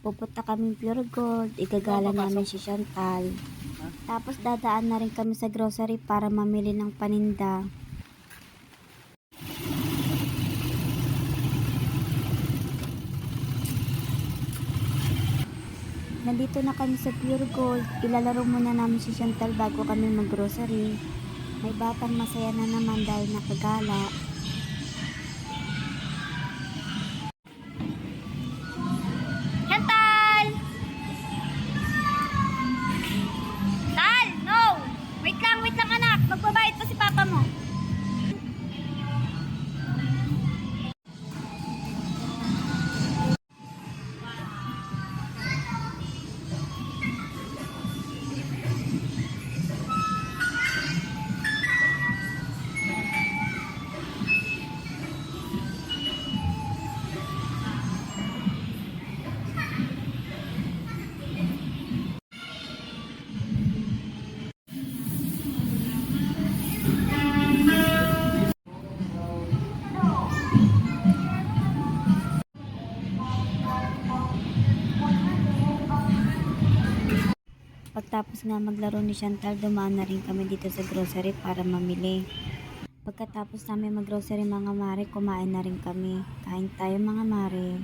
Pupunta kaming Pure Gold, igagala namin si Chantal. Tapos dadaan na rin kami sa grocery para mamili ng paninda. Nandito na kami sa Pure Gold. Ilalaro muna namin si Chantal bago kami mag-grocery. May batang masaya na naman dahil nakagala. Chantal! Tal! No! Wait lang anak. Magbabayad pa si papa mo. Pagtapos nga maglaro ni Chantal, dumaan na rin kami dito sa grocery para mamili. Pagkatapos namin mag-grocery mga mare, kumain na rin kami. Kain tayo mga mare.